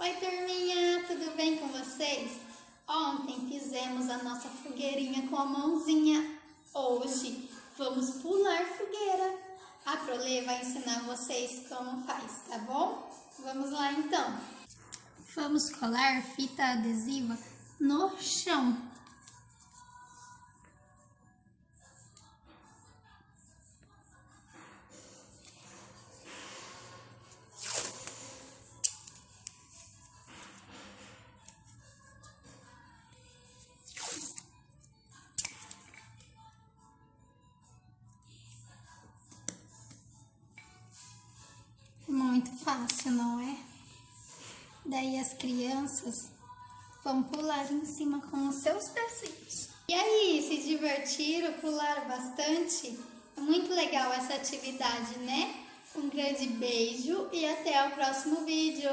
Oi, turminha, tudo bem com vocês? Ontem fizemos a nossa fogueirinha com a mãozinha. Hoje vamos pular fogueira. A Prolê vai ensinar vocês como faz, tá bom? Vamos lá então. Vamos colar fita adesiva no chão. Muito fácil, não é? Daí as crianças vão pular em cima com os seus pezinhos. E aí, se divertiram, pularam bastante? É muito legal essa atividade, né? Um grande beijo e até o próximo vídeo!